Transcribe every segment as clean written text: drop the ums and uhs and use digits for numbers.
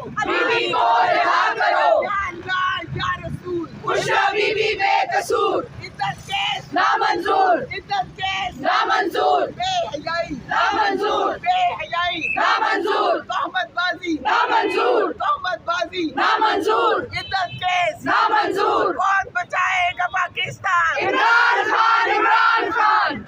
بیوی کو رہا کرو، یا رسول بشریٰ بی بی بے قصور، عزت کیس نامنظور، عزت کیس نامنظور، بے حیائی نامنظور، بے حیائی نامنظور، تہمت بازی نامنظور، تہمت بازی نامنظور، عزت کیس نامنظور، کون بچائے گا پاکستان؟ عمران خان، عمران خان،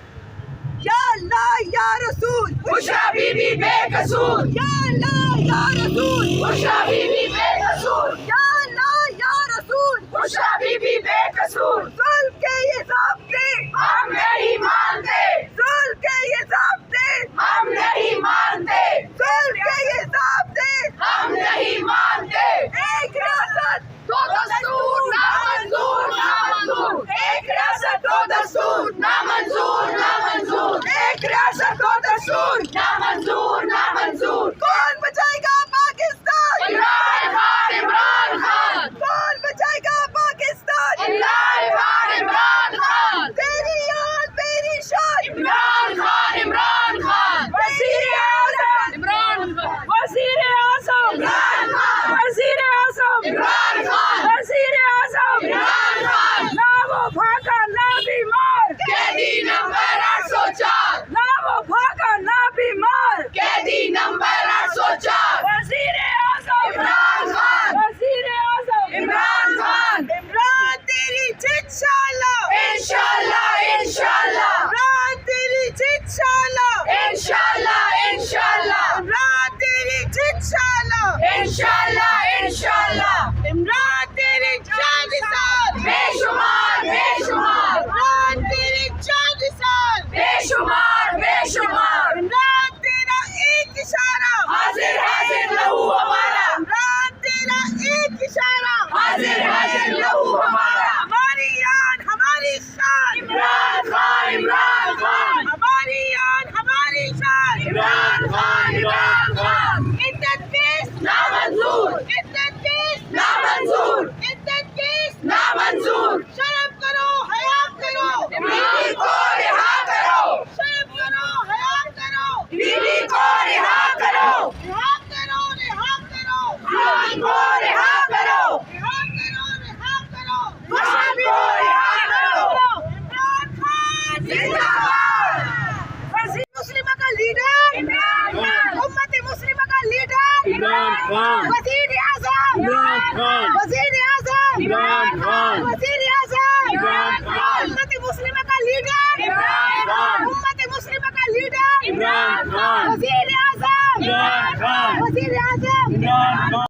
یا اللہ یا رسول بشریٰ بی بی بے قصور، یا اللہ یا رسول بشریٰ بی بی بے قصور، یا اللہ یا رسول بشریٰ بی بی بے قصور، ظلم کے یہ ضابطے ہم نہیں مانتے، ظلم کے یہ ضابطے ہم نہیں مانتے، ظلم کے یہ ضابطے ہم نہیں مانتے، ایک ریاست دو دستور، نامنظور، نامنظور، ایک ریاست دو دستور نامنظور، نامنظور، ایک ریاست دو دستور نامنظور، نامنظور، کون بچائے گا پاکستان؟ عمران خان، عمران خان، کون بچائے گا پاکستان؟ عمران خان، عمران خان، تیری یاد میری شان عمران خان، عمران خان، وزیر اعظم عمران خان، وزیر اعظم عمران خان، وزیر اعظم عمران خان، وزیر اعظم عمران خان، نہ وہ بھاگا نہ بیمار قیدی نمبر 804، نہ وہ بھاگا نہ بیمار قیدی نمبر 804، وزیر اعظم عمران خان، وزیر اعظم عمران خان، عمران تیری جیت انشاءاللہ انشاءاللہ، انشاءاللہ، عمران تیری جیت انشاءاللہ انشاءاللہ، انشاءاللہ، عمران تیری جیت انشاءاللہ انشاءاللہ، انشاءاللہ، عمران تیری جان نثار بے شمار، بے شمار، عمران تیری جان نثار بے شمار، بے شمار، عمران تیرا ایک اشارہ حاضر حاضر لہو ہمارا، عمران تیرا ایک اشارہ حاضر حاضر لہو ہمارا، ہماری آن ہماری شان عمران خان، عمران خان، ہماری آن ہماری شان عمران خان، عمران خان، عزت کیس نامنظور، عزت کیس نامنظور، عزت کیس نامنظور، شرم کرو حیا کرو بیوی کو رہا کرو، شرم کرو حیا کرو بیوی کو رہا کرو، رہا کرو رہا کرو بیوی کو رہا کرو، رہا کرو رہا کرو بیوی کو رہا کرو، عمران خان زندہ باد، وزیر مسلمہ کا لیڈر عمران خان، امت مسلمہ کا لیڈر عمران خان، وزیر اعظم عمران خان، وزیر اعظم عمران خان، وزیر اعظم عمران خان، امت مسلمہ کا لیڈر عمران خان، امت مسلمہ کا لیڈر عمران خان، وزیر اعظم عمران خان، وزیر اعظم عمران خان